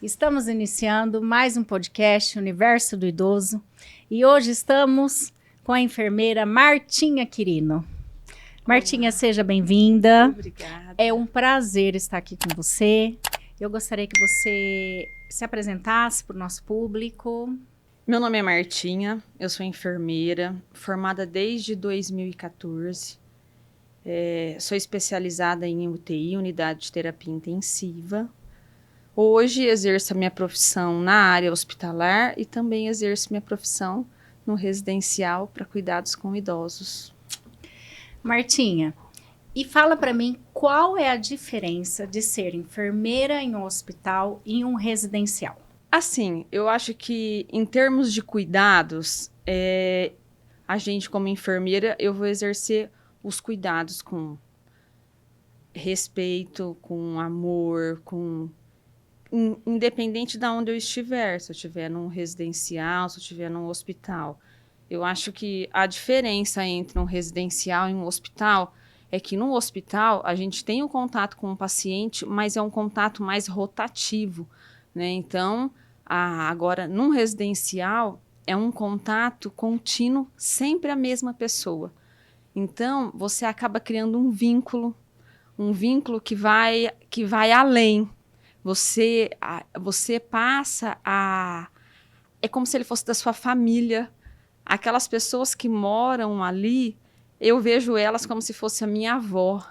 Estamos iniciando mais um podcast Universo do Idoso e hoje estamos com a enfermeira Martinha Quirino. Martinha, seja bem-vinda. Obrigada. É um prazer estar aqui com você. Eu gostaria que você se apresentasse para o nosso público. Meu nome é Martinha, eu sou enfermeira, formada desde 2014. Sou especializada em UTI, Unidade de Terapia Intensiva. Hoje exerço a minha profissão na área hospitalar e também exerço minha profissão no residencial para cuidados com idosos. Martinha, e fala para mim qual é a diferença de ser enfermeira em um hospital e em um residencial? Assim, eu acho que em termos de cuidados, a gente como enfermeira, eu vou exercer os cuidados com respeito, com amor, independente de onde eu estiver, se eu estiver num residencial, se eu estiver num hospital. Eu acho que a diferença entre um residencial e um hospital é que no hospital a gente tem um contato com o paciente, mas é um contato mais rotativo, né? Então, agora, num residencial, é um contato contínuo, sempre a mesma pessoa. Então, você acaba criando um vínculo que vai além. Você passa a... É como se ele fosse da sua família. Aquelas pessoas que moram ali, eu vejo elas como se fosse a minha avó.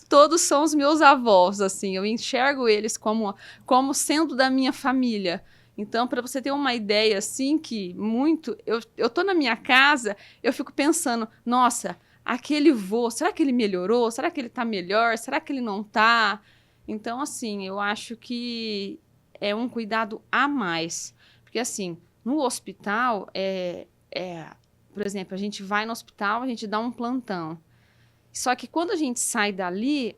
Todos são os meus avós, assim. Eu enxergo eles como sendo da minha família. Então, para você ter uma ideia, assim, que muito... Eu tô na minha casa, eu fico pensando, nossa, aquele vô, será que ele melhorou? Será que ele tá melhor? Será que ele não tá? Então, assim, eu acho que é um cuidado a mais. Porque, assim, no hospital, por exemplo, a gente vai no hospital, a gente dá um plantão. Só que quando a gente sai dali,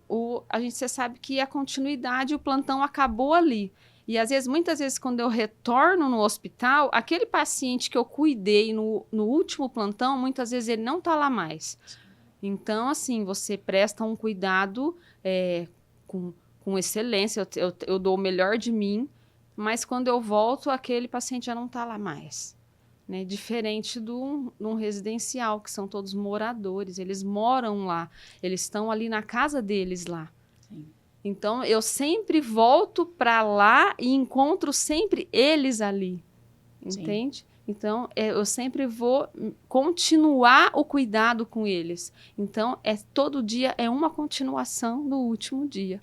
você sabe que a continuidade, o plantão acabou ali. E, muitas vezes, quando eu retorno no hospital, aquele paciente que eu cuidei no último plantão, muitas vezes ele não está lá mais. Então, assim, você presta um cuidado com excelência, eu dou o melhor de mim, mas quando eu volto, aquele paciente já não está lá mais. Né? Diferente de um residencial, que são todos moradores, eles moram lá, eles estão ali na casa deles lá. Sim. Então, eu sempre volto para lá e encontro sempre eles ali, entende? Sim. Então, eu sempre vou continuar o cuidado com eles. Então, todo dia é uma continuação do último dia.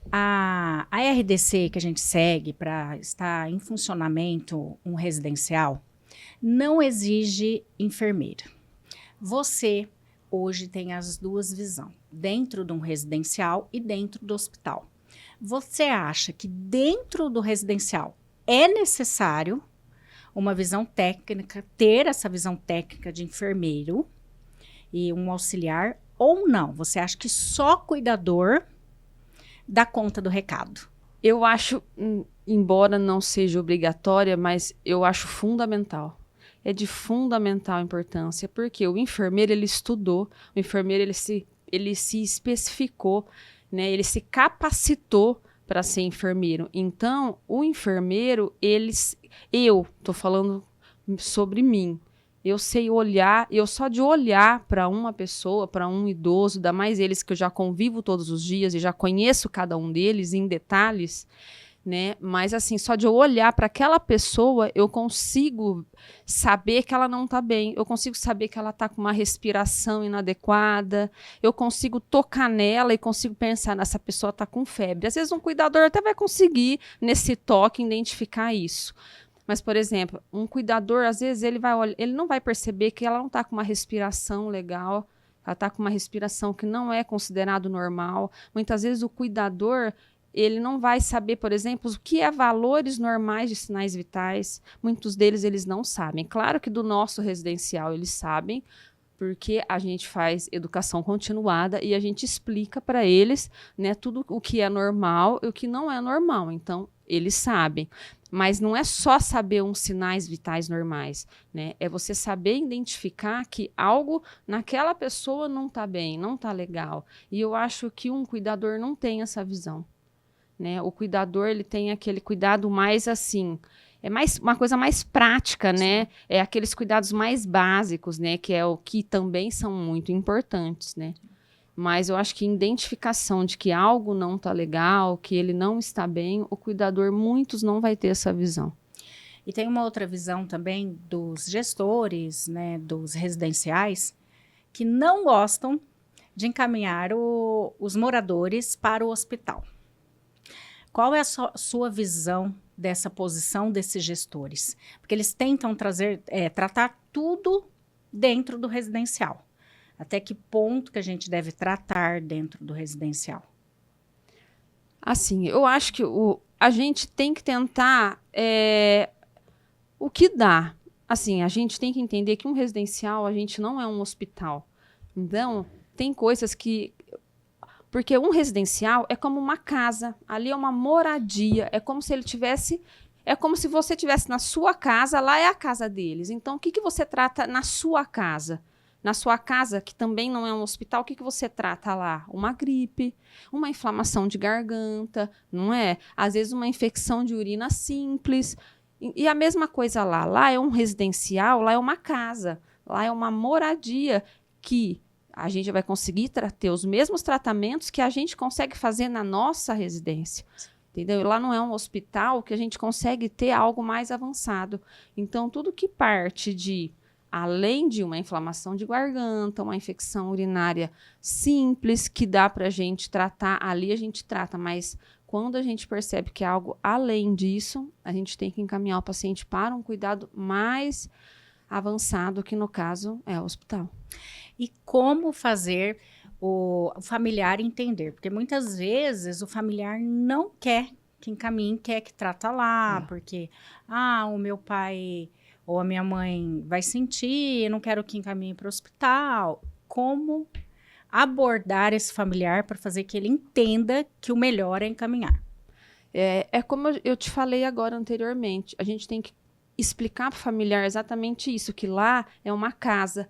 A RDC que a gente segue para estar em funcionamento um residencial não exige enfermeira. Você hoje tem as duas visões, dentro de um residencial e dentro do hospital. Você acha que dentro do residencial é necessário uma visão técnica, ter essa visão técnica de enfermeiro e um auxiliar, ou não? Você acha que só cuidador dá conta do recado? Eu acho, embora não seja obrigatória, mas eu acho fundamental. É de fundamental importância, porque o enfermeiro, ele estudou, o enfermeiro, ele se especificou, né? Ele se capacitou para ser enfermeiro. Então, o enfermeiro, eu estou falando sobre mim, eu sei olhar, só de olhar para uma pessoa, para um idoso, ainda mais eles que eu já convivo todos os dias e já conheço cada um deles em detalhes, né? Mas assim, só de eu olhar para aquela pessoa, eu consigo saber que ela não está bem, eu consigo saber que ela está com uma respiração inadequada, eu consigo tocar nela e consigo pensar, nessa pessoa está com febre. Às vezes um cuidador até vai conseguir, nesse toque, identificar isso. Mas, por exemplo, um cuidador, às vezes, ele não vai perceber que ela não está com uma respiração legal, ela está com uma respiração que não é considerado normal. Muitas vezes o cuidador, ele não vai saber, por exemplo, o que é valores normais de sinais vitais. Muitos deles eles não sabem. Claro que do nosso residencial eles sabem, porque a gente faz educação continuada e a gente explica para eles, né, tudo o que é normal e o que não é normal. Então, eles sabem. Mas não é só saber uns sinais vitais normais, né? É você saber identificar que algo naquela pessoa não está bem, não está legal. E eu acho que um cuidador não tem essa visão. né? O cuidador, ele tem aquele cuidado mais assim, é mais uma coisa mais prática, né? Sim. É aqueles cuidados mais básicos, né? Que é o que também são muito importantes, né? Mas eu acho que identificação de que algo não está legal, que ele não está bem, o cuidador, muitos não vai ter essa visão. E tem uma outra visão também dos gestores, né, dos residenciais, que não gostam de encaminhar os moradores para o hospital. Qual é a sua visão dessa posição desses gestores? Porque eles tentam tratar tudo dentro do residencial. Até que ponto que a gente deve tratar dentro do residencial? Assim, eu acho que a gente tem que tentar o que dá. Assim, a gente tem que entender que um residencial, a gente não é um hospital. Então, tem coisas que... Porque um residencial é como uma casa, ali é uma moradia, é como se ele tivesse... É como se você estivesse na sua casa, lá é a casa deles. Então, o que, que você trata na sua casa? Na sua casa, que também não é um hospital, o que, que você trata lá? Uma gripe, uma inflamação de garganta, não é? Às vezes uma infecção de urina simples. E a mesma coisa lá. Lá é um residencial, lá é uma casa, lá é uma moradia que a gente vai conseguir ter os mesmos tratamentos que a gente consegue fazer na nossa residência. Entendeu? Lá não é um hospital que a gente consegue ter algo mais avançado. Então, tudo que parte de, além de uma inflamação de garganta, uma infecção urinária simples, que dá para a gente tratar, ali a gente trata, mas quando a gente percebe que é algo além disso, a gente tem que encaminhar o paciente para um cuidado mais avançado, que no caso é o hospital. E como fazer o familiar entender? Porque muitas vezes o familiar não quer que encaminhe, quer que trata lá, porque o meu pai ou a minha mãe vai sentir, eu não quero que encaminhe para o hospital. Como abordar esse familiar para fazer que ele entenda que o melhor é encaminhar? É como eu te falei agora anteriormente, a gente tem que explicar para o familiar exatamente isso, que lá é uma casa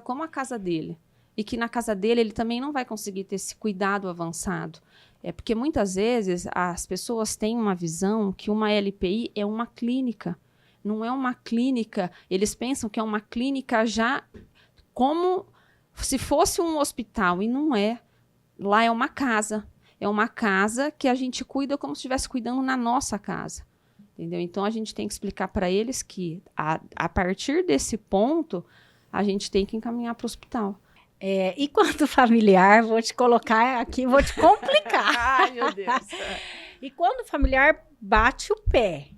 como a casa dele. E que na casa dele ele também não vai conseguir ter esse cuidado avançado. É porque muitas vezes as pessoas têm uma visão que uma LPI é uma clínica. Não é uma clínica, eles pensam que é uma clínica já como se fosse um hospital, e não é. Lá é uma casa. É uma casa que a gente cuida como se estivesse cuidando na nossa casa. Entendeu? Então, a gente tem que explicar para eles que, a partir desse ponto, a gente tem que encaminhar para o hospital. E quando familiar, vou te colocar aqui, vou te complicar. Ai, meu Deus. E quando o familiar bate o pé,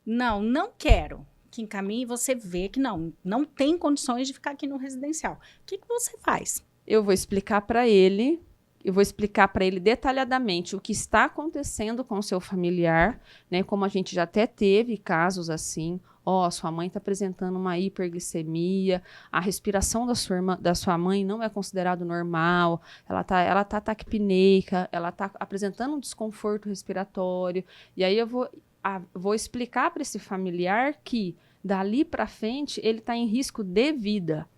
não quero que encaminhe, você vê que não tem condições de ficar aqui no residencial. O que você faz? Eu vou explicar para ele detalhadamente o que está acontecendo com o seu familiar, né? Como a gente já até teve casos assim. Sua mãe está apresentando uma hiperglicemia, a respiração da sua mãe não é considerado normal, ela tá taquipneica, ela está apresentando um desconforto respiratório. E aí eu vou explicar para esse familiar que dali para frente ele está em risco de vida.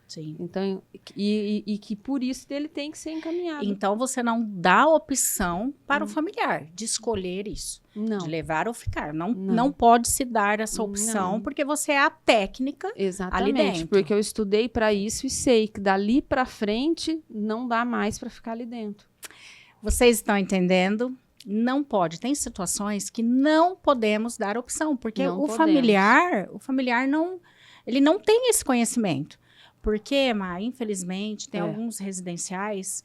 Sim. Então, e que por isso ele tem que ser encaminhado. Então, você não dá opção para o familiar de escolher isso. Não. De levar ou ficar. Não pode se dar essa opção, porque você é a técnica. Exatamente, ali dentro. Porque eu estudei para isso e sei que dali para frente não dá mais para ficar ali dentro. Vocês estão entendendo? Não pode. Tem situações que não podemos dar opção, porque familiar ele não tem esse conhecimento. Porque, infelizmente, tem alguns residenciais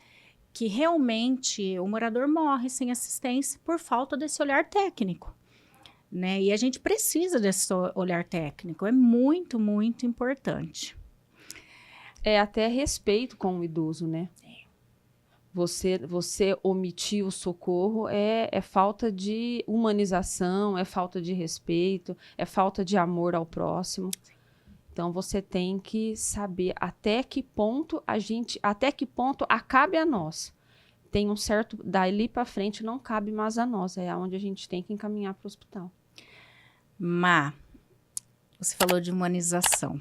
que realmente o morador morre sem assistência por falta desse olhar técnico, né? E a gente precisa desse olhar técnico, é muito, muito importante. É até respeito com o idoso, né? Você omitir o socorro é falta de humanização, é falta de respeito, é falta de amor ao próximo. Então, você tem que saber até que ponto acabe a nós. Tem um certo... Dali para frente não cabe mais a nós. É onde a gente tem que encaminhar para o hospital. Você falou de humanização.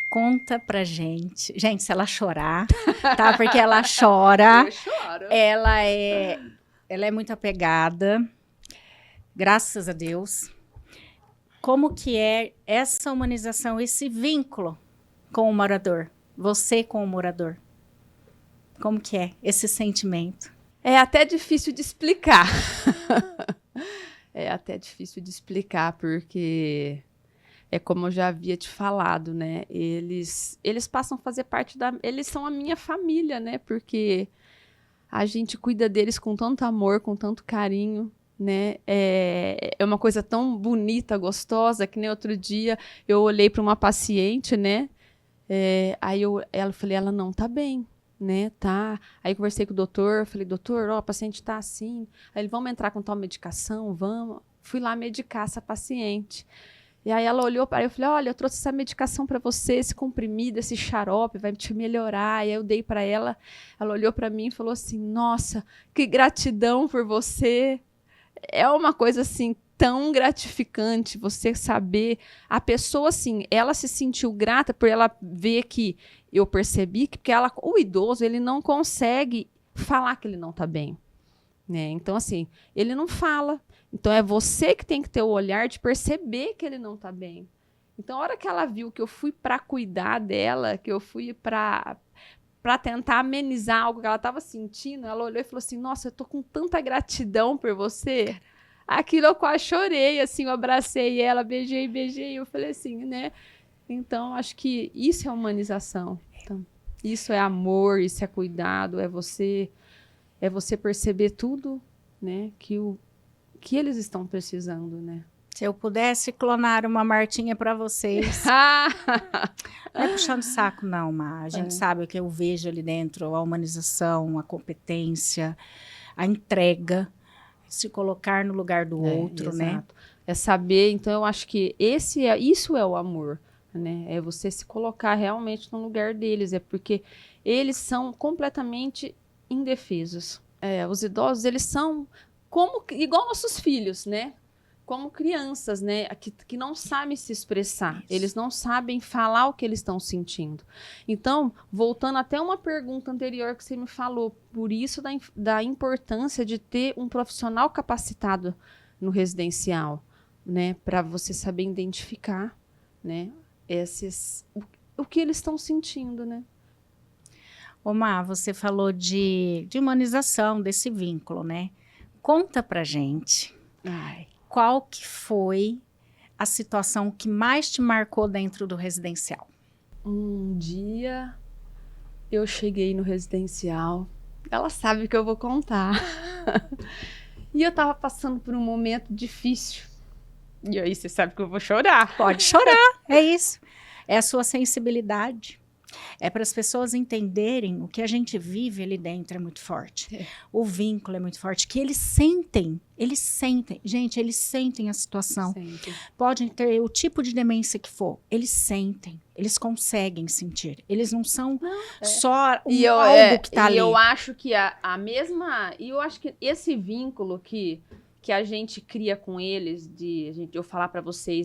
Conta pra gente. Gente, se ela chorar, tá? Porque ela chora. Eu choro. Ela é ela é muito apegada, graças a Deus. Como que é essa humanização, esse vínculo com o morador? Você com o morador? Como que é esse sentimento? É até difícil de explicar. É até difícil de explicar, porque é como eu já havia te falado, né? Eles passam a fazer parte da... Eles são a minha família, né? Porque a gente cuida deles com tanto amor, com tanto carinho, né? É uma coisa tão bonita, gostosa, que nem outro dia eu olhei para uma paciente, né? Aí eu falei, ela não tá bem, né? Tá. Aí eu conversei com o doutor, falei, doutor, ó, a paciente tá assim. Aí ele, vamos entrar com tal medicação? Vamos. Fui lá medicar essa paciente. E aí ela olhou para eu falei, olha, eu trouxe essa medicação para você, esse comprimido, esse xarope, vai te melhorar. E aí eu dei para ela, ela olhou para mim e falou assim, nossa, que gratidão por você. É uma coisa assim tão gratificante você saber a pessoa assim, ela se sentiu grata por ela ver que eu percebi que porque o idoso ele não consegue falar que ele não está bem, né? Então assim, ele não fala. Então é você que tem que ter o olhar de perceber que ele não está bem. Então a hora que ela viu que eu fui para cuidar dela, que eu fui para tentar amenizar algo que ela estava sentindo, ela olhou e falou assim, nossa, eu tô com tanta gratidão por você. Aquilo eu quase chorei, assim, eu abracei ela, beijei, eu falei assim, né? Então, acho que isso é humanização. Então, isso é amor, isso é cuidado, é você perceber tudo, né, que eles estão precisando, né? Se eu pudesse clonar uma Martinha para vocês. Não é puxando saco, não, Má. A gente sabe o que eu vejo ali dentro, a humanização, a competência, a entrega, se colocar no lugar do outro, né? Exato. É saber, então eu acho que isso é o amor, né? É você se colocar realmente no lugar deles, é porque eles são completamente indefesos. Os idosos, eles são igual nossos filhos, né? Como crianças, né, que não sabem se expressar, isso. Eles não sabem falar o que eles estão sentindo. Então, voltando até uma pergunta anterior que você me falou, por isso da importância de ter um profissional capacitado no residencial, né, para você saber identificar, né, o que eles estão sentindo, né. Má, você falou de humanização desse vínculo, né? Conta pra gente. Qual que foi a situação que mais te marcou dentro do residencial? Um dia eu cheguei no residencial, ela sabe que eu vou contar, e eu tava passando por um momento difícil, e aí você sabe que eu vou chorar. Pode chorar, é isso, é a sua sensibilidade. É para as pessoas entenderem o que a gente vive ali dentro é muito forte. O vínculo é muito forte, que eles sentem, gente, eles sentem a situação. Podem ter o tipo de demência que for, eles sentem, eles conseguem sentir. Eles não são só algo que está ali. E eu acho que eu acho que esse vínculo que a gente cria com eles, eu falar para você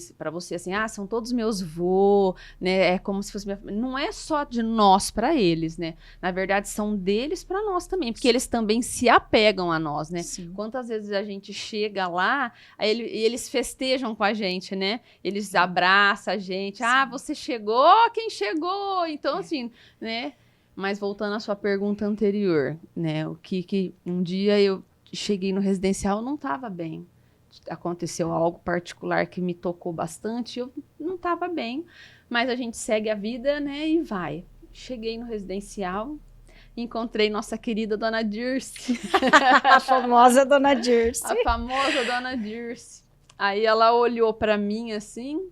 assim, são todos meus vô, né? É como se fosse não é só de nós para eles, né? Na verdade, são deles para nós também, porque eles também se apegam a nós, né? Sim. Quantas vezes a gente chega lá, aí eles festejam com a gente, né? Eles abraçam a gente. Sim. Você chegou, quem chegou? Então, assim, né? Mas voltando à sua pergunta anterior, né? O que um dia eu cheguei no residencial, eu não estava bem. Aconteceu algo particular que me tocou bastante, eu não estava bem, mas a gente segue a vida, né, e vai. Cheguei no residencial, encontrei nossa querida Dona Dirce. A famosa Dona Dirce. A famosa Dona Dirce. Aí ela olhou para mim assim,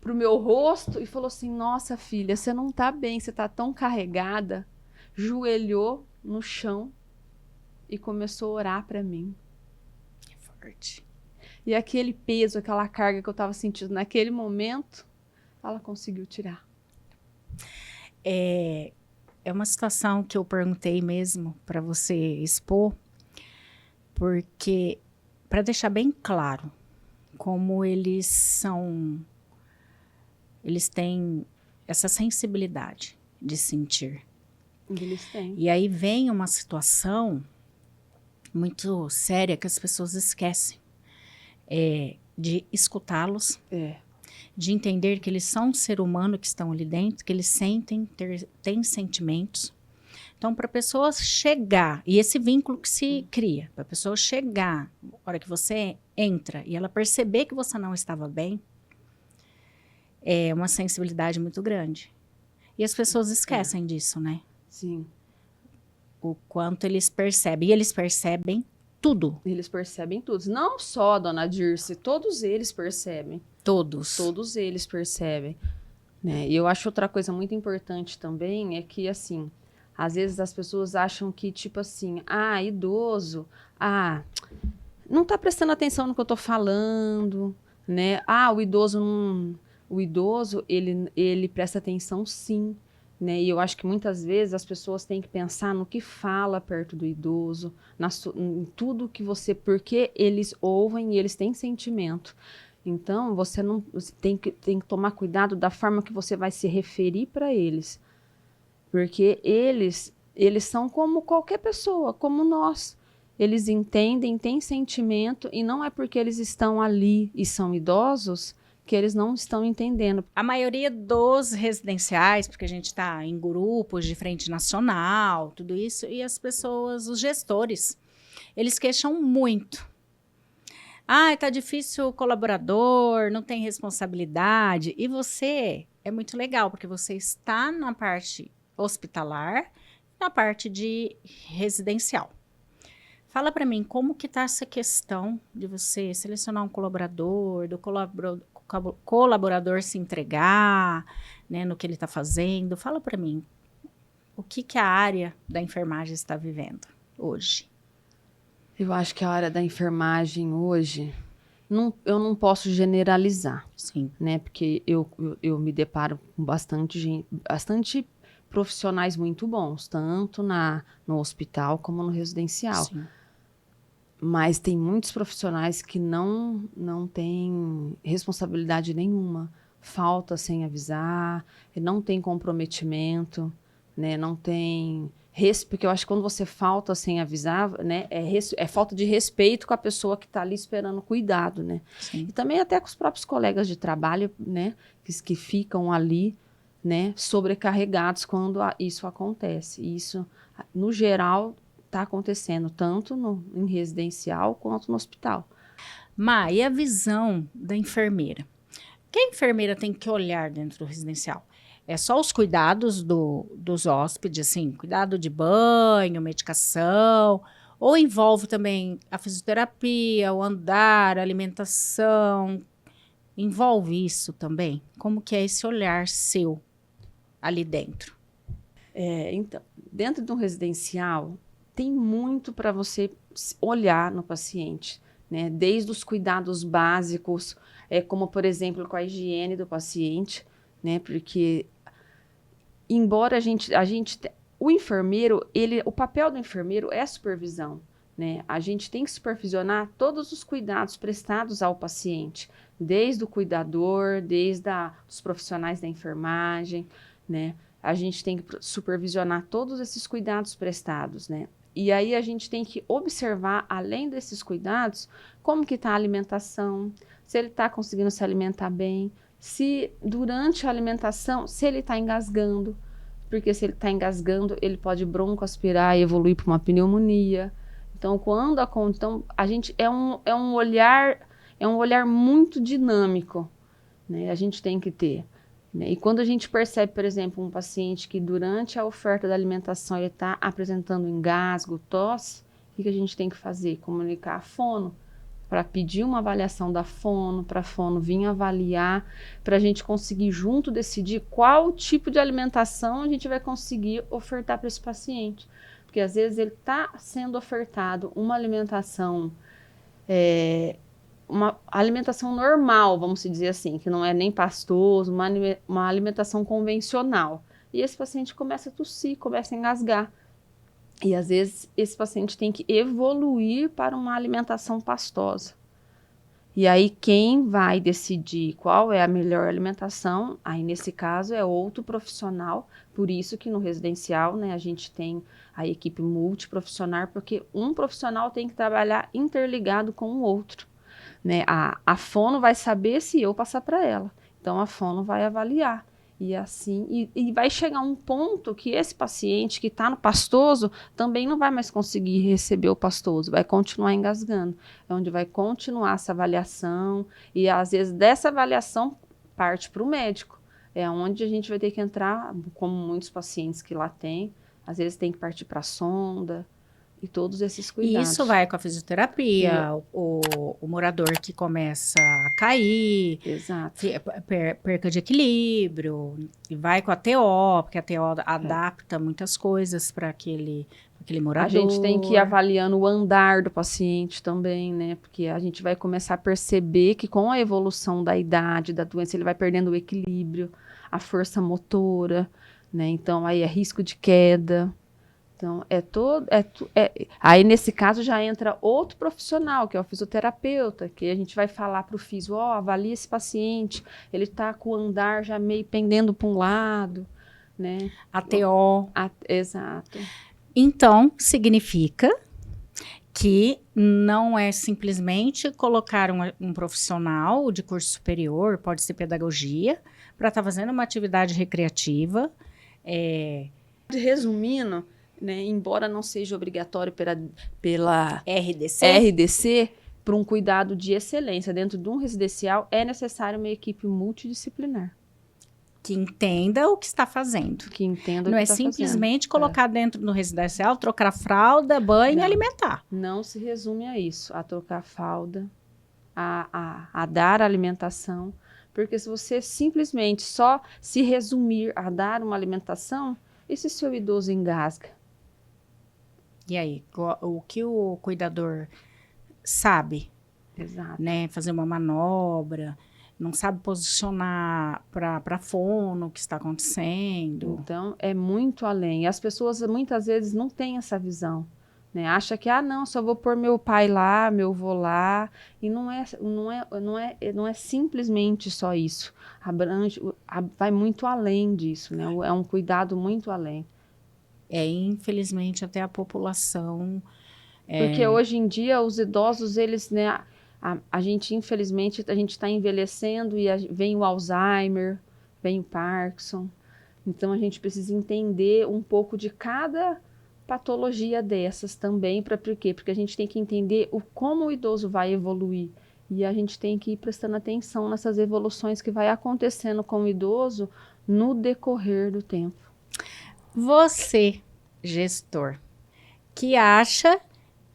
pro meu rosto e falou assim, nossa filha, você não tá bem, você tá tão carregada. Joelhou no chão e começou a orar para mim. É forte. E aquele peso, aquela carga que eu estava sentindo naquele momento, ela conseguiu tirar. É uma situação que eu perguntei mesmo para você expor, porque para deixar bem claro como eles têm essa sensibilidade de sentir. Eles têm. E aí vem uma situação muito séria que as pessoas esquecem. De escutá-los, de entender que eles são um ser humano que estão ali dentro, que eles sentem, têm sentimentos. Então, para a pessoa chegar, e esse vínculo que se cria, para a pessoa chegar, na hora que você entra e ela perceber que você não estava bem, é uma sensibilidade muito grande. E as pessoas esquecem disso, né? Sim. O quanto eles percebem. E eles percebem tudo. Eles percebem tudo. Não só a dona Dirce, todos eles percebem. Todos. Todos eles percebem. Né? E eu acho outra coisa muito importante também é que, assim, às vezes as pessoas acham que, tipo assim, idoso, não tá prestando atenção no que eu tô falando, né? O idoso não... O idoso, ele presta atenção sim, né? E eu acho que muitas vezes as pessoas têm que pensar no que fala perto do idoso, em tudo que porque eles ouvem e eles têm sentimento. Então, você tem que tomar cuidado da forma que você vai se referir para eles. Porque eles são como qualquer pessoa, como nós. Eles entendem, têm sentimento, e não é porque eles estão ali e são idosos que eles não estão entendendo. A maioria dos residenciais, porque a gente está em grupos de frente nacional, tudo isso, e as pessoas, os gestores, eles queixam muito. Tá difícil o colaborador, não tem responsabilidade. E você, é muito legal, porque você está na parte hospitalar, na parte de residencial. Fala para mim, como que tá essa questão de você selecionar um colaborador, do colaborador se entregar, né, no que ele está fazendo. Fala para mim, o que a área da enfermagem está vivendo hoje? Eu acho que a área da enfermagem hoje, eu não posso generalizar. Sim. Né? Porque eu me deparo com bastante profissionais muito bons, tanto no hospital como no residencial. Sim. Mas tem muitos profissionais que não têm responsabilidade nenhuma. Falta sem avisar, não tem comprometimento, né? Não tem... Porque eu acho que quando você falta sem avisar, né? É falta de respeito com a pessoa que está ali esperando cuidado, né? Sim. E também até com os próprios colegas de trabalho, né? Que ficam ali, né? Sobrecarregados quando isso acontece. E isso, no geral... está acontecendo tanto em residencial quanto no hospital. E a visão da enfermeira? O que a enfermeira tem que olhar dentro do residencial? É só os cuidados dos hóspedes, assim, cuidado de banho, medicação, ou envolve também a fisioterapia, o andar, a alimentação? Envolve isso também? Como que é esse olhar seu ali dentro? Então, dentro de um residencial, tem muito para você olhar no paciente, né? Desde os cuidados básicos, como, por exemplo, com a higiene do paciente, né? Porque, embora o enfermeiro, o papel do enfermeiro é a supervisão, né? A gente tem que supervisionar todos os cuidados prestados ao paciente, desde o cuidador, desde os profissionais da enfermagem, né? A gente tem que supervisionar todos esses cuidados prestados, né? E aí a gente tem que observar, além desses cuidados, como que está a alimentação, se ele está conseguindo se alimentar bem, se durante a alimentação, se ele está engasgando, porque se ele está engasgando, ele pode broncoaspirar e evoluir para uma pneumonia. Então, a gente é um olhar muito dinâmico, né? A gente tem que ter. E quando a gente percebe, por exemplo, um paciente que durante a oferta da alimentação ele está apresentando engasgo, tosse, o que a gente tem que fazer? Comunicar a fono, para pedir uma avaliação da fono, para a fono vir avaliar, para a gente conseguir junto decidir qual tipo de alimentação a gente vai conseguir ofertar para esse paciente. Porque às vezes ele está sendo ofertado uma alimentação... uma alimentação normal, vamos dizer assim, que não é nem pastoso, uma alimentação convencional. E esse paciente começa a tossir, começa a engasgar. E às vezes esse paciente tem que evoluir para uma alimentação pastosa. E aí, quem vai decidir qual é a melhor alimentação, aí nesse caso é outro profissional, por isso que no residencial, né, a gente tem a equipe multiprofissional, porque um profissional tem que trabalhar interligado com o outro, né? A fono vai saber se eu passar para ela, então a fono vai avaliar. E assim, e vai chegar um ponto que esse paciente que está no pastoso também não vai mais conseguir receber o pastoso, vai continuar engasgando. É onde vai continuar essa avaliação, e às vezes dessa avaliação parte para o médico. É onde a gente vai ter que entrar, como muitos pacientes que lá tem, às vezes tem que partir para a sonda, e todos esses E cuidados. isso vai com a fisioterapia, o morador que começa a cair, Exato. perca de equilíbrio, e vai com a TO, porque a TO adapta muitas coisas para aquele morador. A gente tem que ir avaliando o andar do paciente também, né? Porque a gente vai começar a perceber que com a evolução da idade, da doença, ele vai perdendo o equilíbrio, a força motora, né? Então, aí é risco de queda. Então, aí nesse caso já entra outro profissional, que é o fisioterapeuta, que a gente vai falar para o fisio, avalia esse paciente, ele está com o andar já meio pendendo para um lado, né? A TO. Exato. Então, significa que não é simplesmente colocar um profissional de curso superior, pode ser pedagogia, para estar fazendo uma atividade recreativa. Resumindo, né, embora não seja obrigatório pela RDC, para um cuidado de excelência dentro de um residencial, é necessário uma equipe multidisciplinar. Que entenda o que está fazendo. Que entenda não o que é está simplesmente colocar dentro do residencial, trocar fralda, banho e alimentar. Não se resume a isso, a trocar fralda, a dar alimentação, porque se você simplesmente só se resumir a dar uma alimentação, e se seu idoso engasga? E aí, o que o cuidador sabe? Exato. Né? Fazer uma manobra, não sabe posicionar para fono o que está acontecendo. Então, é muito além. E as pessoas muitas vezes não têm essa visão, né? Acha que, não, só vou pôr meu pai lá, meu avô lá. E não é simplesmente só isso. Vai muito além disso, né? É um cuidado muito além. Infelizmente, até a população... Porque hoje em dia, os idosos, eles, né... A gente, infelizmente, a gente está envelhecendo e vem o Alzheimer, vem o Parkinson. Então, a gente precisa entender um pouco de cada patologia dessas também. Por quê? Porque a gente tem que entender como o idoso vai evoluir. E a gente tem que ir prestando atenção nessas evoluções que vai acontecendo com o idoso no decorrer do tempo. Você, gestor, que acha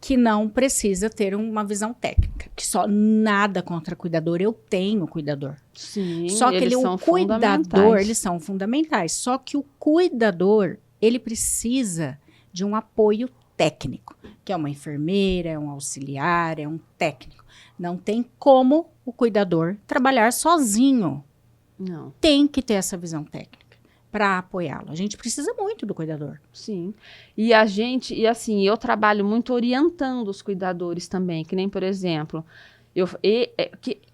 que não precisa ter uma visão técnica, que só nada contra cuidador, eu tenho cuidador. Sim, só que eles são cuidador, eles são fundamentais. Só que o cuidador, ele precisa de um apoio técnico, que é uma enfermeira, é um auxiliar, é um técnico. Não tem como o cuidador trabalhar sozinho. Não. Tem que ter essa visão técnica para apoiá-lo. A gente precisa muito do cuidador. Sim. E assim, eu trabalho muito orientando os cuidadores também, que nem, por exemplo,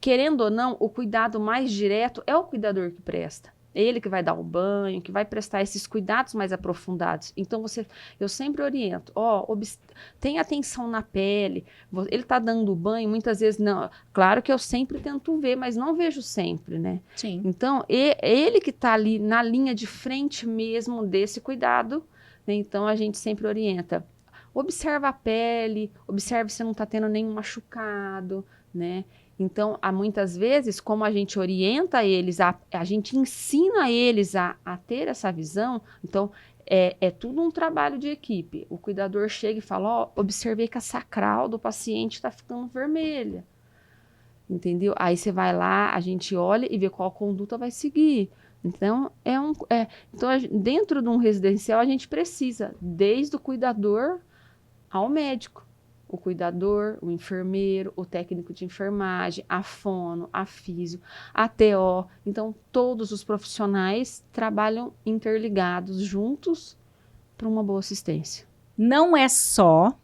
querendo ou não, o cuidado mais direto é o cuidador que presta. Ele que vai dar o banho, que vai prestar esses cuidados mais aprofundados. Então, eu sempre oriento, tem atenção na pele, ele está dando banho, muitas vezes não. Claro que eu sempre tento ver, mas não vejo sempre, né? Sim. Então, ele que está ali na linha de frente mesmo desse cuidado, né? Então, a gente sempre orienta. Observa a pele, observe se não está tendo nenhum machucado, né? Então, muitas vezes, como a gente orienta eles, a gente ensina eles a ter essa visão, então, é tudo um trabalho de equipe. O cuidador chega e fala, observei que a sacral do paciente está ficando vermelha. Entendeu? Aí você vai lá, a gente olha e vê qual conduta vai seguir. Então, dentro de um residencial, a gente precisa, desde o cuidador ao médico. O cuidador, o enfermeiro, o técnico de enfermagem, a fono, a físio, a TO. Então, todos os profissionais trabalham interligados juntos para uma boa assistência. Não é só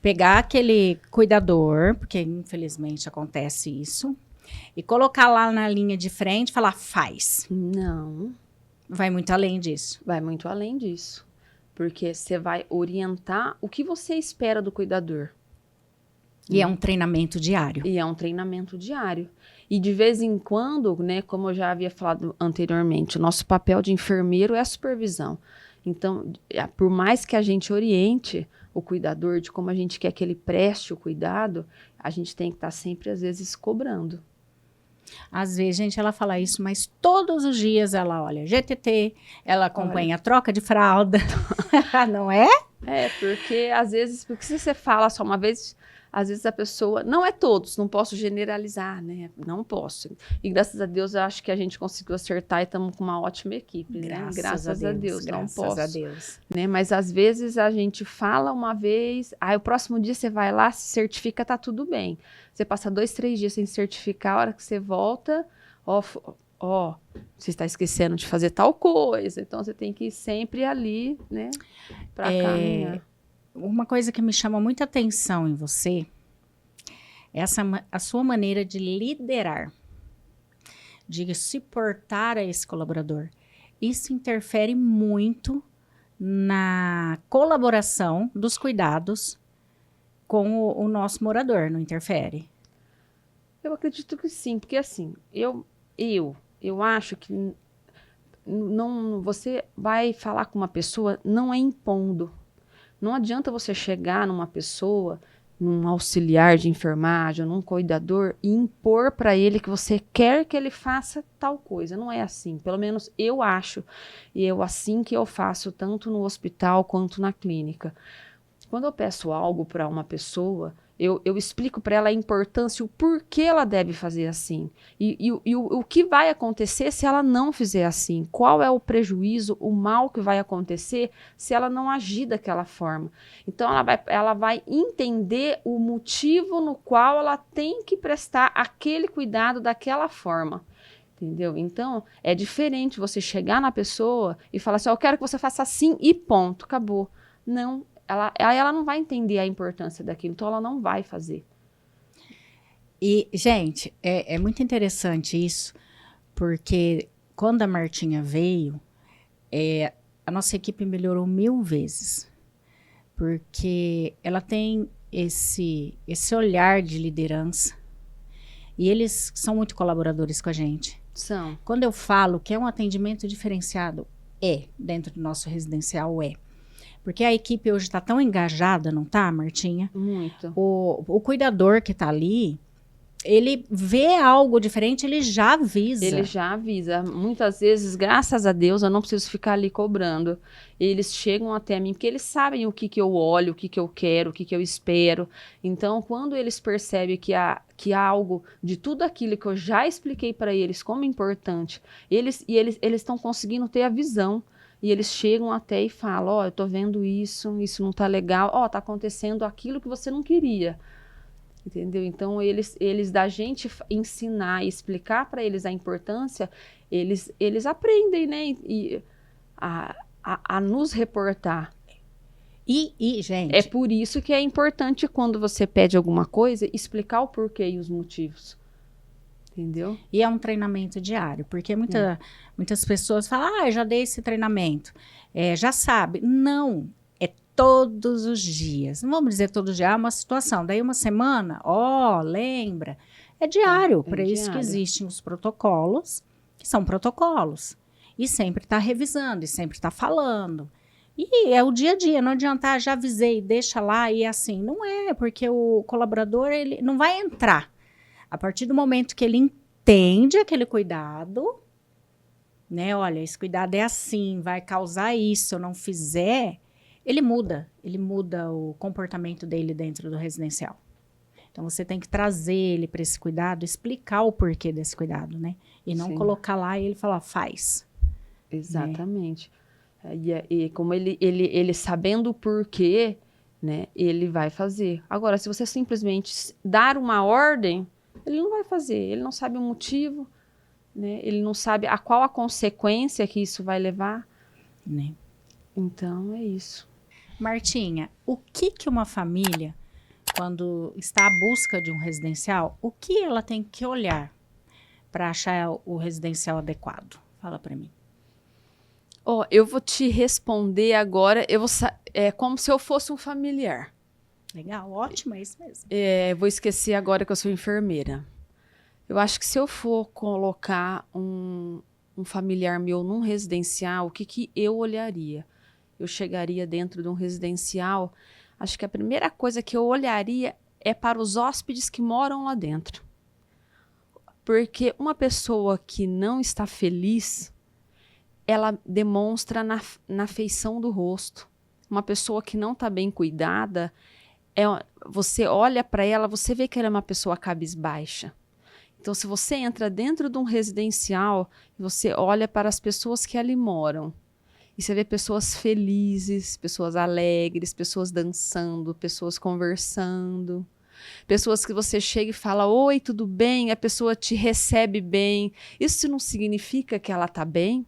pegar aquele cuidador, porque infelizmente acontece isso, e colocar lá na linha de frente e falar, faz. Não, Vai muito além disso. vai muito além disso. Porque você vai orientar o que você espera do cuidador. E é um treinamento diário. E é um treinamento diário. E de vez em quando, né, como eu já havia falado anteriormente, o nosso papel de enfermeiro é a supervisão. Então, por mais que a gente oriente o cuidador de como a gente quer que ele preste o cuidado, a gente tem que estar sempre, às vezes, cobrando. Às vezes, gente, ela fala isso, mas todos os dias ela olha GTT, ela acompanha a troca de fralda, não é? É, porque às vezes, porque se você fala só uma vez, às vezes a pessoa, não é todos, não posso generalizar, né? Não posso. E graças a Deus eu acho que a gente conseguiu acertar e estamos com uma ótima equipe, né? Graças a Deus, não posso. Graças a Deus. Né? Mas às vezes a gente fala uma vez, aí o próximo dia você vai lá, se certifica, tá tudo bem. Você passa 2, 3 dias sem certificar, a hora que você volta, ó, você está esquecendo de fazer tal coisa. Então você tem que ir sempre ali, né? Para caminhar. Uma coisa que me chama muita atenção em você é a sua maneira de liderar, de se portar a esse colaborador. Isso interfere muito na colaboração dos cuidados com o nosso morador, não interfere? Eu acredito que sim, porque assim, eu acho que não, você vai falar com uma pessoa, não é impondo. Não adianta você chegar numa pessoa, num auxiliar de enfermagem, num cuidador, e impor para ele que você quer que ele faça tal coisa. Não é assim. Pelo menos eu acho. E é assim que eu faço, tanto no hospital quanto na clínica. Quando eu peço algo para uma pessoa, eu explico para ela a importância, o porquê ela deve fazer assim. E o que vai acontecer se ela não fizer assim. Qual é o prejuízo, o mal que vai acontecer se ela não agir daquela forma. Então, ela vai entender o motivo no qual ela tem que prestar aquele cuidado daquela forma. Entendeu? Então, é diferente você chegar na pessoa e falar assim, eu quero que você faça assim e ponto, acabou. Não, ela não vai entender a importância daquilo, então ela não vai fazer. E, gente, é muito interessante isso, porque quando a Martinha veio, a nossa equipe melhorou 1000 vezes, porque ela tem esse olhar de liderança e eles são muito colaboradores com a gente. São. Quando eu falo que é um atendimento diferenciado, dentro do nosso residencial, porque a equipe hoje está tão engajada, não tá, Martinha? Muito. O cuidador que está ali, ele vê algo diferente, ele já avisa. Ele já avisa. Muitas vezes, graças a Deus, eu não preciso ficar ali cobrando. Eles chegam até mim, porque eles sabem o que eu olho, o que eu quero, o que eu espero. Então, quando eles percebem que há algo de tudo aquilo que eu já expliquei para eles como importante, eles estão conseguindo ter a visão. E eles chegam até e falam, eu tô vendo isso não tá legal, tá acontecendo aquilo que você não queria. Entendeu? Então, eles da gente ensinar e explicar para eles a importância, eles aprendem, né? A nos reportar. E, gente... É por isso que é importante, quando você pede alguma coisa, explicar o porquê e os motivos. Entendeu? E é um treinamento diário, porque muitas pessoas falam, já dei esse treinamento, já sabe. Não, é todos os dias. Não vamos dizer todos os dias, uma situação. Daí uma semana, lembra. É diário, por isso que existem os protocolos, que são protocolos. E sempre está revisando, e sempre está falando. E é o dia a dia, não adianta, já avisei, deixa lá, e assim. Não é, porque o colaborador, ele não vai entrar. A partir do momento que ele entende aquele cuidado, né? Olha, esse cuidado é assim, vai causar isso, se eu não fizer, ele muda o comportamento dele dentro do residencial. Então, você tem que trazer ele para esse cuidado, explicar o porquê desse cuidado, né? E não colocar lá e ele falar, faz. Exatamente. E como ele sabendo o porquê, né, ele vai fazer. Agora, se você simplesmente dar uma ordem, ele não vai fazer, ele não sabe o motivo, né? Ele não sabe qual a consequência que isso vai levar. Né? Então, é isso. Martinha, o que uma família quando está à busca de um residencial, o que ela tem que olhar para achar o residencial adequado? Fala para mim. Eu vou te responder agora, é como se eu fosse um familiar. Legal, ótimo, é isso mesmo. Vou esquecer agora que eu sou enfermeira. Eu acho que se eu for colocar um familiar meu num residencial, o que eu olharia? Eu chegaria dentro de um residencial, acho que a primeira coisa que eu olharia é para os hóspedes que moram lá dentro. Porque uma pessoa que não está feliz, ela demonstra na feição do rosto. Uma pessoa que não está bem cuidada, você olha para ela, você vê que ela é uma pessoa cabisbaixa. Então, se você entra dentro de um residencial, você olha para as pessoas que ali moram, e você vê pessoas felizes, pessoas alegres, pessoas dançando, pessoas conversando, pessoas que você chega e fala, oi, tudo bem? A pessoa te recebe bem. Isso não significa que ela está bem,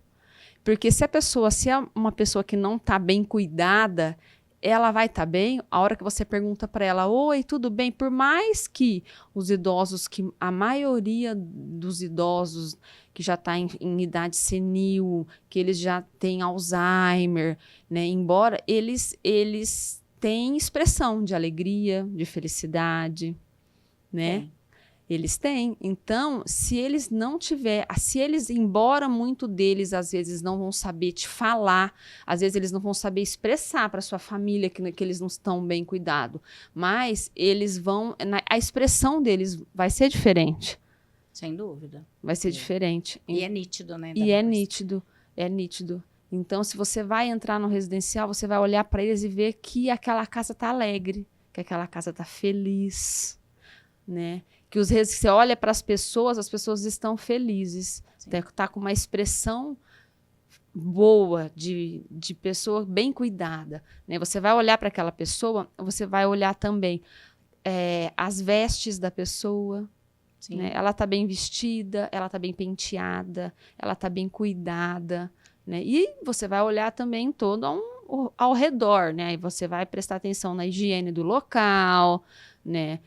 porque se é uma pessoa que não está bem cuidada, ela vai estar bem a hora que você pergunta para ela, oi, tudo bem? Por mais que os idosos, que a maioria dos idosos que já está em idade senil, que eles já têm Alzheimer, né? Embora eles têm expressão de alegria, de felicidade, né? Eles têm. Então, se eles não tiver, se eles, embora muito deles às vezes não vão saber te falar, às vezes eles não vão saber expressar para sua família que eles não estão bem cuidados, mas eles vão, a expressão deles vai ser diferente. Sem dúvida. Vai ser diferente. E é nítido, né? E é nítido, é nítido. Então, se você vai entrar no residencial, você vai olhar para eles e ver que aquela casa está alegre, que aquela casa está feliz, né? Que você olha para as pessoas estão felizes, tá com uma expressão boa, de pessoa bem cuidada, né? Você vai olhar para aquela pessoa, você vai olhar também as vestes da pessoa, né? Ela tá bem vestida, ela tá bem penteada, ela tá bem cuidada, né? E você vai olhar também todo ao redor, né? E você vai prestar atenção na higiene do local, né?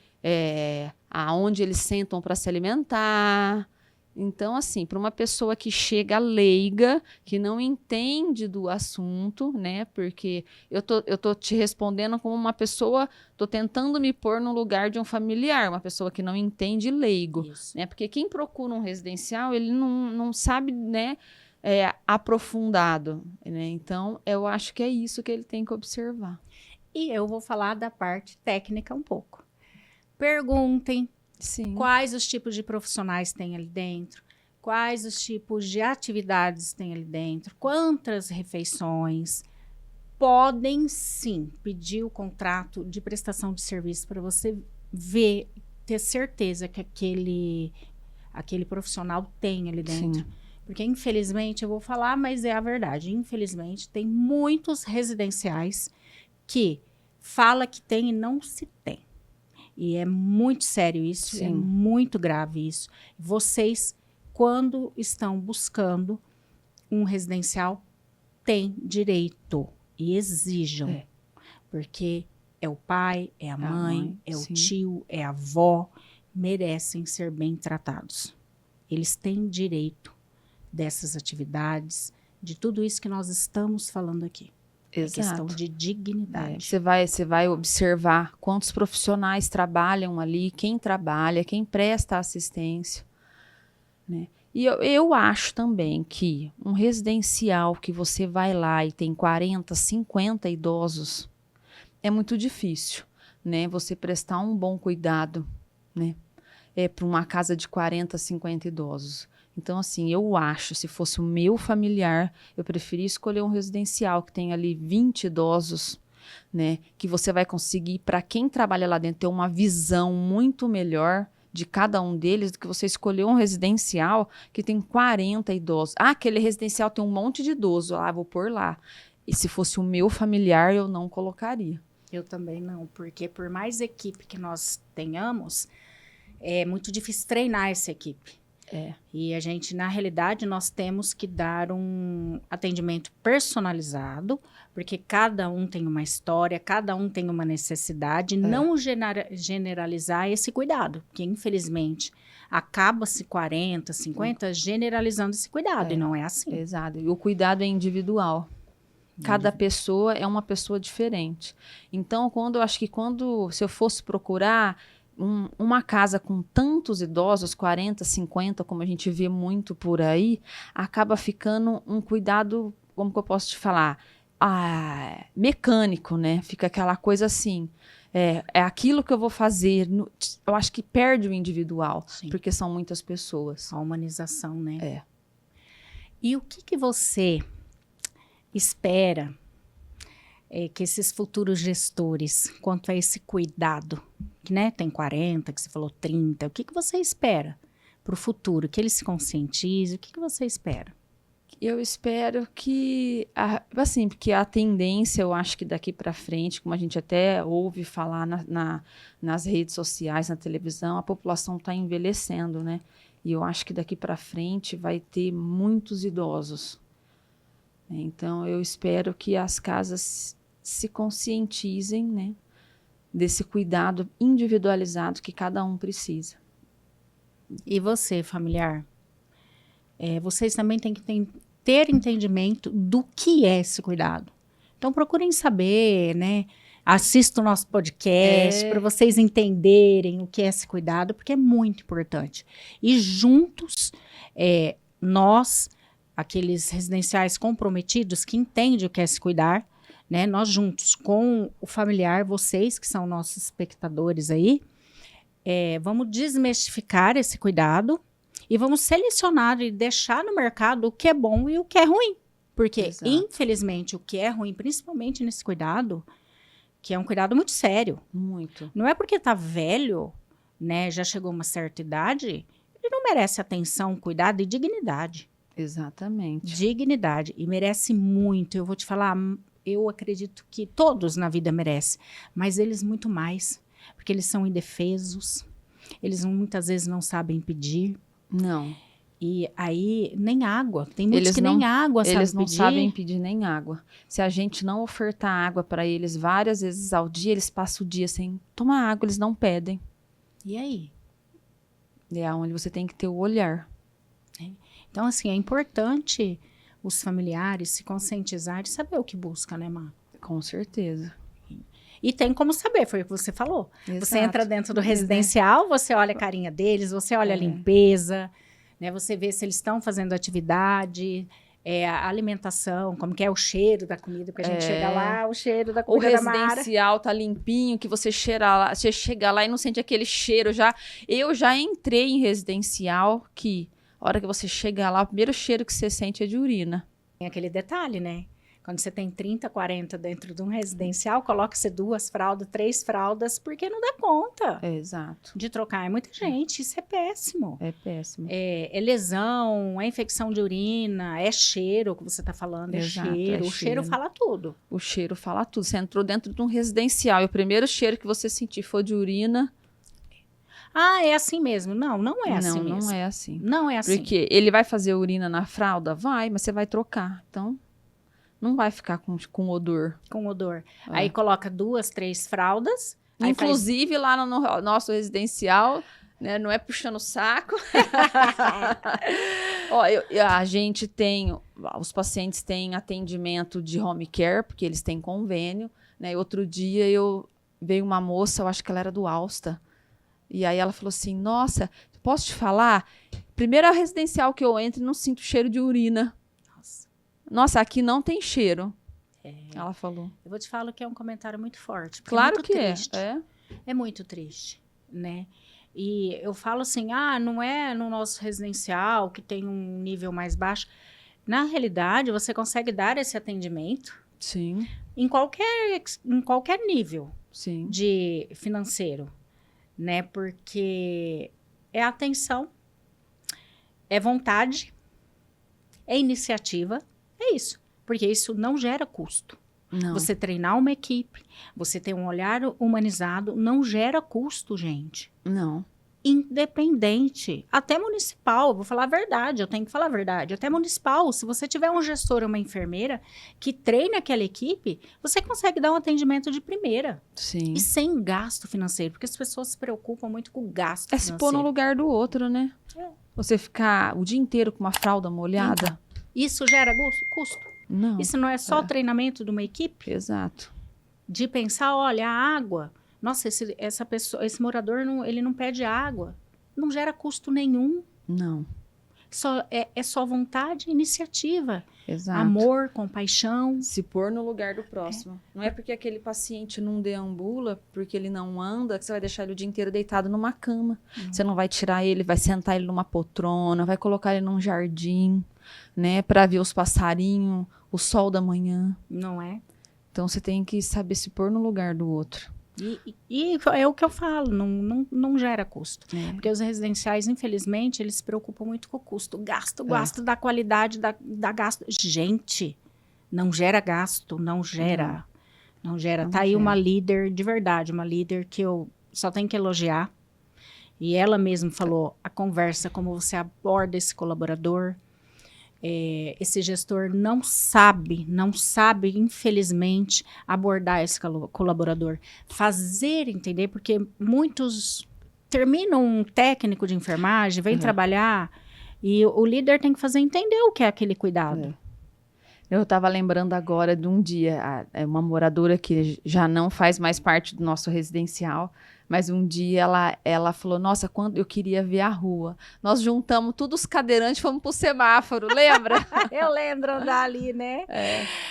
Aonde eles sentam para se alimentar. Então, assim, para uma pessoa que chega leiga, que não entende do assunto, né? Porque eu tô te respondendo como uma pessoa, tô tentando me pôr no lugar de um familiar, uma pessoa que não entende, leigo, né? Porque quem procura um residencial, ele não sabe, né? Aprofundado, né? Então, eu acho que é isso que ele tem que observar. E eu vou falar da parte técnica um pouco. Perguntem quais os tipos de profissionais tem ali dentro, quais os tipos de atividades tem ali dentro, quantas refeições. Podem, sim, pedir o contrato de prestação de serviço para você ver, ter certeza que aquele profissional tem ali dentro. Sim. Porque, infelizmente, eu vou falar, mas é a verdade. Infelizmente, tem muitos residenciais que fala que tem e não se tem. E é muito sério isso, sim. É muito grave isso. Vocês, quando estão buscando um residencial, têm direito e exijam. Porque é o pai, é a mãe, é sim. O tio, é a avó, merecem ser bem tratados. Eles têm direito dessas atividades, de tudo isso que nós estamos falando aqui. Exato. É questão de dignidade. Você vai observar quantos profissionais trabalham ali, quem trabalha, quem presta assistência, né? E eu acho também que um residencial que você vai lá e tem 40, 50 idosos, é muito difícil, né? Você prestar um bom cuidado, né? Para uma casa de 40, 50 idosos. Então, assim, eu acho, se fosse o meu familiar, eu preferia escolher um residencial que tem ali 20 idosos, né? Que você vai conseguir, para quem trabalha lá dentro, ter uma visão muito melhor de cada um deles do que você escolher um residencial que tem 40 idosos. Ah, aquele residencial tem um monte de idoso. Ah, vou pôr lá. E se fosse o meu familiar, eu não colocaria. Eu também não, porque por mais equipe que nós tenhamos, é muito difícil treinar essa equipe. E a gente, na realidade, nós temos que dar um atendimento personalizado, porque cada um tem uma história, cada um tem uma necessidade, não generalizar esse cuidado, porque infelizmente acaba-se 40, 50 generalizando esse cuidado, e não é assim. Exato. E o cuidado é individual. Cada pessoa é uma pessoa diferente. Então, se eu fosse procurar uma casa com tantos idosos, 40, 50, como a gente vê muito por aí, acaba ficando um cuidado, como que eu posso te falar? Mecânico, né? Fica aquela coisa assim, é aquilo que eu vou fazer. Eu acho que perde o individual, porque são muitas pessoas. A humanização, né? E o que você espera que esses futuros gestores, quanto a esse cuidado, que né, tem 40, que você falou 30, o que você espera para o futuro? Que eles se conscientizem? O que você espera? Eu espero que, porque a tendência, eu acho que daqui para frente, como a gente até ouve falar nas redes sociais, na televisão, a população está envelhecendo, né? E eu acho que daqui para frente vai ter muitos idosos. Então, eu espero que as casas se conscientizem, né, desse cuidado individualizado que cada um precisa. E você, familiar? Vocês também têm que ter entendimento do que é esse cuidado. Então, procurem saber, né? Assista o nosso podcast para vocês entenderem o que é esse cuidado, porque é muito importante. E juntos, nós, aqueles residenciais comprometidos que entendem o que é se cuidar, né? Nós juntos com o familiar, vocês que são nossos espectadores aí, vamos desmistificar esse cuidado e vamos selecionar e deixar no mercado o que é bom e o que é ruim. Porque, infelizmente, o que é ruim, principalmente nesse cuidado, que é um cuidado muito sério. Muito. Não é porque tá velho, né? Já chegou a uma certa idade, ele não merece atenção, cuidado e dignidade. Exatamente. Dignidade. E merece muito. Eu vou te falar, eu acredito que todos na vida merecem, mas eles muito mais, porque eles são indefesos, eles muitas vezes não sabem pedir. Não. E aí, nem água. Tem muitos que nem água sabem pedir. Eles não sabem pedir nem água. Se a gente não ofertar água para eles várias vezes ao dia, eles passam o dia sem tomar água, eles não pedem. E aí? É onde você tem que ter o olhar. Então, assim, é importante os familiares se conscientizarem e saber o que busca, né, Má? Com certeza. E tem como saber, foi o que você falou. Exato. Você entra dentro do residencial, você olha a carinha deles, você olha a limpeza, né? Você vê se eles estão fazendo atividade, a alimentação, como que é o cheiro da comida, porque a gente chega lá, o cheiro da comida da Mara. O residencial tá limpinho, que você chega lá e não sente aquele cheiro. Eu já entrei em residencial que, a hora que você chega lá, o primeiro cheiro que você sente é de urina. Tem aquele detalhe, né? Quando você tem 30, 40 dentro de um residencial, coloca-se 2 fraldas, 3 fraldas, porque não dá conta. Exato. De trocar. É muita gente, isso é péssimo. É péssimo. É lesão, é infecção de urina, é cheiro que você está falando, Exato, cheiro. O cheiro fala tudo. O cheiro fala tudo. Você entrou dentro de um residencial e o primeiro cheiro que você sentir foi de urina. Ah, é assim mesmo. Não é assim mesmo. Não é assim. Não é assim. Porque ele vai fazer urina na fralda? Vai, mas você vai trocar. Então, não vai ficar com odor. Com odor. Aí coloca 2, 3 fraldas. Inclusive, lá no nosso residencial, né, não é puxando o saco. A gente tem, os pacientes têm atendimento de home care, porque eles têm convênio. Né? Outro dia veio uma moça, eu acho que ela era do Alsta. E aí ela falou assim, nossa, posso te falar? Primeira residencial que eu entro, não sinto cheiro de urina. Nossa, aqui não tem cheiro. Ela falou. Eu vou te falar que é um comentário muito forte. Claro é muito que triste. É muito triste, né? E eu falo assim, não é no nosso residencial que tem um nível mais baixo. Na realidade, você consegue dar esse atendimento. Sim. Em qualquer nível. Sim. De financeiro, né? Porque é atenção, é vontade, é iniciativa. É isso, porque isso não gera custo. Não. Você treinar uma equipe, você ter um olhar humanizado, não gera custo, gente. Não. independente, até municipal, vou falar a verdade, eu tenho que falar a verdade, até municipal, se você tiver um gestor ou uma enfermeira que treine aquela equipe, você consegue dar um atendimento de primeira. Sim. E sem gasto financeiro, porque as pessoas se preocupam muito com o gasto É financeiro. se pôr no lugar do outro, né? Você ficar o dia inteiro com uma fralda molhada. Então, isso gera custo? Não. Isso não é só treinamento de uma equipe? Exato. De pensar, olha, a água, nossa, essa pessoa, esse morador, ele não pede água. Não gera custo nenhum. Não. É só vontade e iniciativa. Exato. Amor, compaixão. Se pôr no lugar do próximo. Não é porque aquele paciente não deambula, porque ele não anda, que você vai deixar ele o dia inteiro deitado numa cama. Você não vai tirar ele, vai sentar ele numa poltrona, vai colocar ele num jardim, né, para ver os passarinhos, o sol da manhã. Não é? Então você tem que saber se pôr no lugar do outro. E é o que eu falo, não gera custo. Porque os residenciais, infelizmente, eles se preocupam muito com o custo. Gasto da qualidade, da gasto. Gente, não gera gasto, não gera. Não gera. Tá aí uma líder, de verdade, uma líder que eu só tenho que elogiar. E ela mesma falou, a conversa, como você aborda esse colaborador. Esse gestor não sabe, infelizmente, abordar esse colaborador. Fazer entender, porque muitos terminam um técnico de enfermagem, vem trabalhar, e o líder tem que fazer entender o que é aquele cuidado. Eu estava lembrando agora de um dia, uma moradora que já não faz mais parte do nosso residencial, mas um dia ela falou, nossa, quando eu queria ver a rua. Nós juntamos todos os cadeirantes e fomos pro semáforo, lembra? Eu lembro andar ali, né?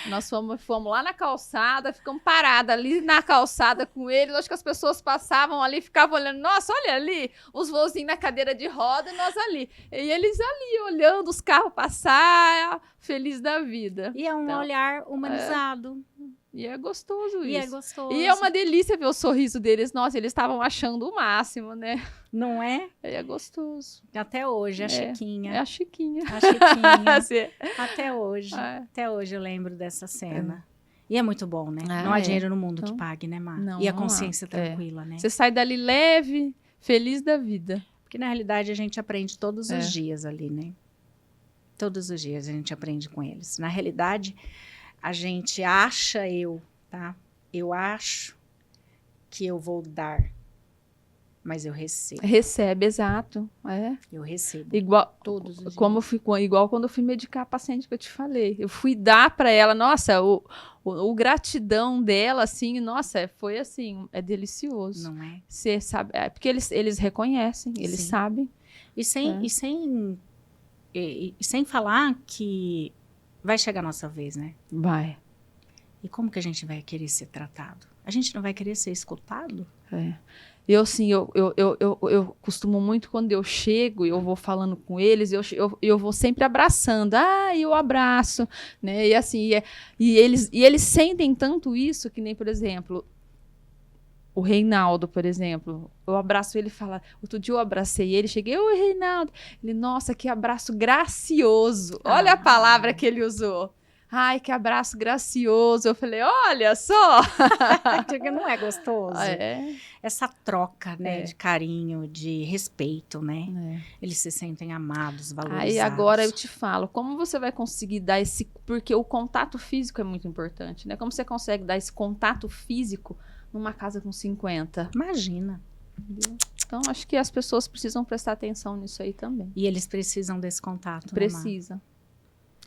Nós fomos lá na calçada, ficamos paradas ali na calçada com ele. Acho que as pessoas passavam ali, ficavam olhando, nossa, olha ali, os vozinhos na cadeira de roda e nós ali. E eles ali, olhando os carros passar, feliz da vida. E é um olhar humanizado. E é gostoso isso. E é gostoso. E é uma delícia ver o sorriso deles. Nossa, eles estavam achando o máximo, né? Não é? E é gostoso. Até hoje, a Chiquinha. É a Chiquinha. A Chiquinha. Até hoje. Até hoje eu lembro dessa cena. E é muito bom, né? Não há dinheiro no mundo que pague, né, Mar? Não, e a consciência tranquila, né? Você sai dali leve, feliz da vida. Porque, na realidade, a gente aprende todos os dias ali, né? Todos os dias a gente aprende com eles. Na realidade, a gente acha tá? Eu acho que eu vou dar, mas eu recebo. Recebe, exato. Eu recebo. Igual, todos os dias. Igual quando eu fui medicar a paciente que eu te falei. Eu fui dar para ela, nossa, o gratidão dela, assim, nossa, foi assim, é delicioso. Não é? Você sabe, porque eles reconhecem, eles sabem. E sem falar que vai chegar a nossa vez, né? Vai. E como que a gente vai querer ser tratado? A gente não vai querer ser escutado? Eu, assim, eu costumo muito, quando eu chego, eu vou falando com eles, eu vou sempre abraçando. Eu abraço, né? E assim, e eles sentem tanto isso, que nem, por exemplo, o Reinaldo, por exemplo, eu abraço ele e fala, outro dia eu abracei ele, cheguei, oi, Reinaldo. Ele, nossa, que abraço gracioso. Olha a palavra que ele usou. Ai, que abraço gracioso. Eu falei, olha só. Porque não é gostoso? Essa troca, né, de carinho, de respeito, né? Eles se sentem amados, valorizados. Aí agora eu te falo, como você vai conseguir dar esse... Porque o contato físico é muito importante, né? Como você consegue dar esse contato físico numa casa com 50? Imagina. Então, acho que as pessoas precisam prestar atenção nisso aí também. E eles precisam desse contato, Precisa. Né,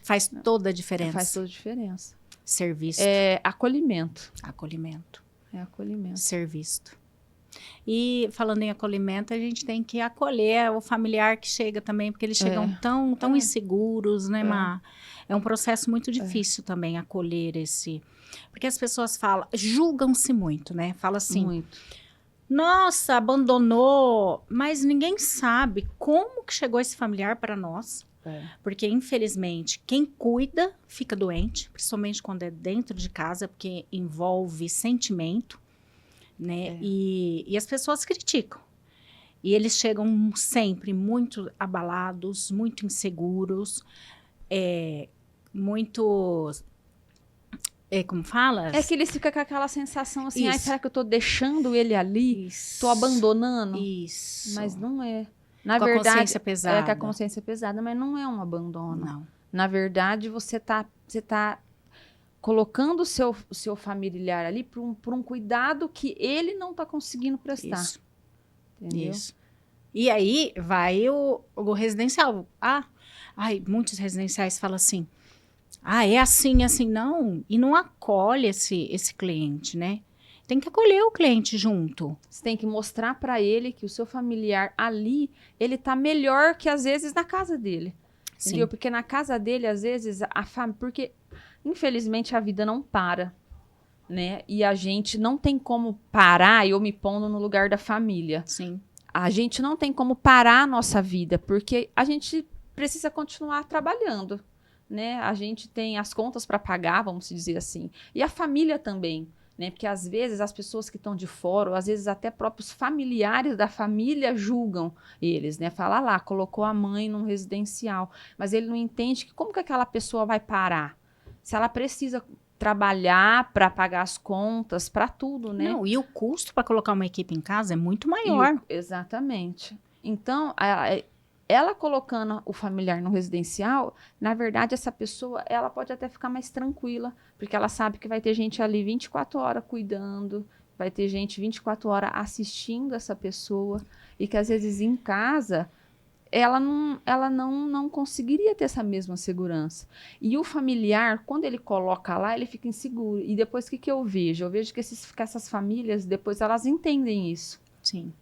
faz toda a diferença. Faz toda a diferença. Ser visto. É acolhimento. Acolhimento. É acolhimento. Ser visto. E falando em acolhimento, a gente tem que acolher o familiar que chega também, porque eles chegam tão inseguros, né, Má? É um processo muito difícil também acolher esse... Porque as pessoas julgam-se muito, né? Fala assim... Muito. Nossa, abandonou, mas ninguém sabe como que chegou esse familiar para nós. Porque, infelizmente, quem cuida fica doente, principalmente quando é dentro de casa, porque envolve sentimento, né? E as pessoas criticam. E eles chegam sempre muito abalados, muito inseguros, muito como fala? É que eles ficam com aquela sensação assim, ai, Isso. será que eu tô deixando ele ali? Isso. Tô abandonando? Isso. Mas não é. Na Com a verdade, consciência pesada. é que a consciência é pesada, mas não é um abandono. Não. Na verdade, você tá colocando o seu familiar ali por um cuidado que ele não tá conseguindo prestar. Isso. Entendeu? Isso. E aí vai o residencial. Muitos residenciais falam assim, é assim, assim. Não, e não acolhe esse cliente, né? Tem que acolher o cliente junto. Você tem que mostrar para ele que o seu familiar ali, ele tá melhor que às vezes na casa dele. Entendeu? Sim. Porque na casa dele, às vezes, porque infelizmente a vida não para, né? E a gente não tem como parar, eu me pondo no lugar da família. Sim. A gente não tem como parar a nossa vida, porque a gente precisa continuar trabalhando, né? A gente tem as contas para pagar, vamos dizer assim. E a família também, né? Porque às vezes as pessoas que estão de fora, ou às vezes até próprios familiares da família julgam eles, né? Fala lá, colocou a mãe num residencial, mas ele não entende que como que aquela pessoa vai parar? Se ela precisa trabalhar para pagar as contas, para tudo, né? Não, e o custo para colocar uma equipe em casa é muito maior. Exatamente. Então, ela colocando o familiar no residencial, na verdade, essa pessoa, ela pode até ficar mais tranquila, porque ela sabe que vai ter gente ali 24 horas cuidando, vai ter gente 24 horas assistindo essa pessoa, e que às vezes em casa ela não conseguiria ter essa mesma segurança. E o familiar, quando ele coloca lá, ele fica inseguro. E depois, o que eu vejo? Eu vejo que essas famílias, depois, elas entendem isso. Sim.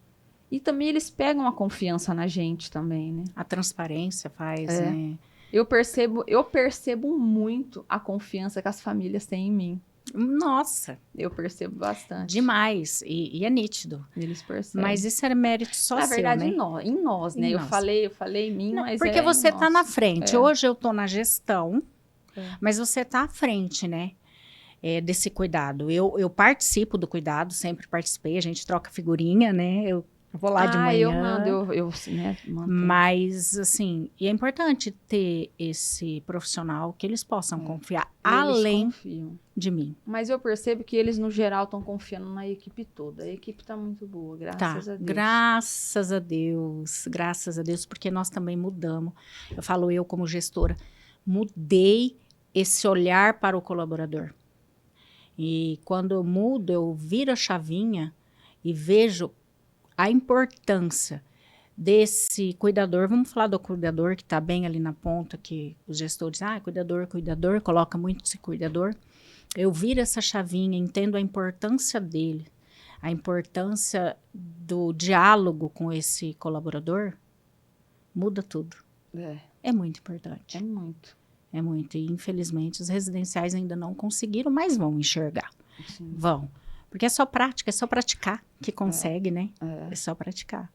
E também eles pegam a confiança na gente também, né? A transparência faz, né? Eu percebo muito a confiança que as famílias têm em mim. Nossa. Eu percebo bastante. Demais. E é nítido. Eles percebem. Mas isso era mérito só na seu, verdade, né? em nós, né? Em Eu nós. falei em mim, Não, mas porque é você em tá nós. na frente. Hoje eu tô na gestão, É. mas você tá à frente, né? Desse cuidado. Eu participo do cuidado, sempre participei. A gente troca figurinha, né? Eu vou lá de manhã. Eu mando, eu né, mando. Mas, assim, e é importante ter esse profissional que eles possam confiar, Eles além confiam. de mim. Mas eu percebo que eles, no geral, estão confiando na equipe toda. A equipe tá muito boa, graças a Deus. Graças a Deus. Graças a Deus, porque nós também mudamos. Eu falo, eu como gestora, mudei esse olhar para o colaborador. E quando eu mudo, eu viro a chavinha e vejo a importância desse cuidador. Vamos falar do cuidador que está bem ali na ponta, que os gestores, cuidador, coloca muito esse cuidador. Eu viro essa chavinha, entendo a importância dele, a importância do diálogo com esse colaborador, muda tudo. É muito importante. É muito. É muito. E, infelizmente, os residenciais ainda não conseguiram, mas vão enxergar. Sim. Vão. Porque é só prática, é só praticar que consegue, né? É. É só praticar.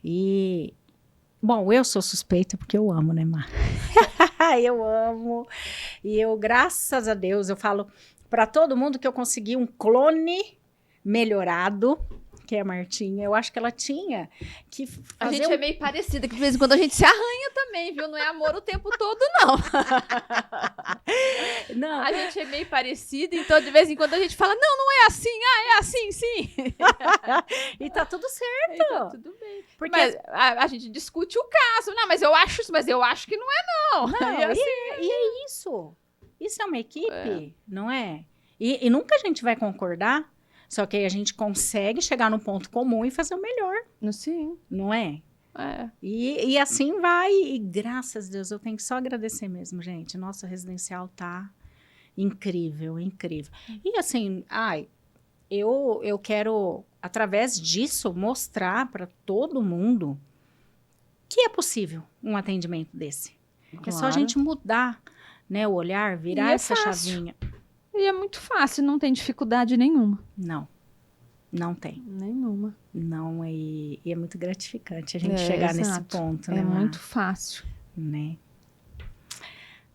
E, bom, eu sou suspeita porque eu amo, né, Mar? Eu amo. E eu, graças a Deus, eu falo para todo mundo que eu consegui um clone melhorado, que é a Martinha. Eu acho que ela tinha que fazer A gente é meio parecida, que de vez em quando a gente se arranha também, viu? Não é amor o tempo todo, não. Não. A gente é meio parecida, então de vez em quando a gente fala, não é assim, é assim, sim. E tá tudo certo. E tá tudo bem. Porque Mas a gente discute o caso. Não, mas eu acho que não é, não. Não, E assim, e é isso. Isso é uma equipe, não é? E nunca a gente vai concordar, só que aí a gente consegue chegar no ponto comum e fazer o melhor, sim. não é? É. E assim vai, e graças a Deus, eu tenho que só agradecer mesmo, gente. Nosso residencial tá incrível, incrível. E assim, eu quero, através disso, mostrar para todo mundo que é possível um atendimento desse. Claro. É só a gente mudar, né, o olhar, virar essa chavinha. E é muito fácil, não tem dificuldade nenhuma. Não tem. Nenhuma. Não, e é muito gratificante a gente chegar nesse ponto, né, É Má? muito fácil. Né?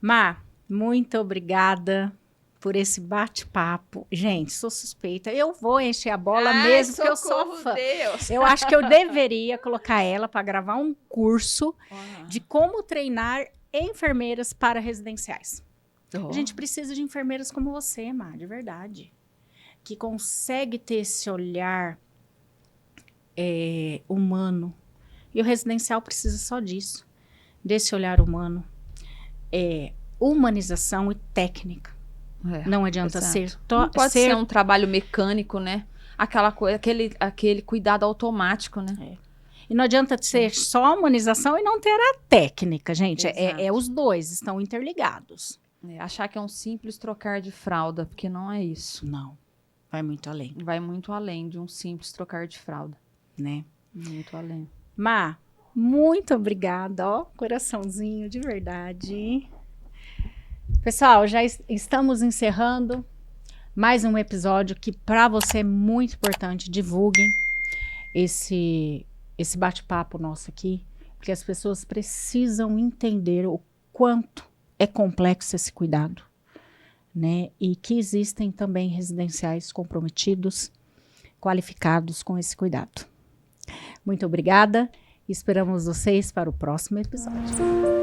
Má, muito obrigada por esse bate-papo. Gente, sou suspeita. Eu vou encher a bola mesmo, porque eu sou fã. Deus. Eu acho que eu deveria colocar ela para gravar um curso de como treinar enfermeiras para residenciais. A gente precisa de enfermeiras como você, Má, de verdade. Que consegue ter esse olhar humano. E o residencial precisa só disso. Desse olhar humano. Humanização e técnica. Não adianta ser... Não pode ser um trabalho mecânico, né? Aquela coisa, aquele cuidado automático, né? E não adianta ser só humanização e não ter a técnica, gente. Os dois estão interligados. Achar que é um simples trocar de fralda, porque não é isso. Não. Vai muito além. Vai muito além de um simples trocar de fralda. Né? Muito além. Má, muito obrigada. Ó, coraçãozinho, de verdade. Pessoal, já estamos encerrando mais um episódio que para você é muito importante. Divulguem esse bate-papo nosso aqui, porque as pessoas precisam entender o quanto é complexo esse cuidado, né? E que existem também residenciais comprometidos, qualificados com esse cuidado. Muito obrigada. Esperamos vocês para o próximo episódio.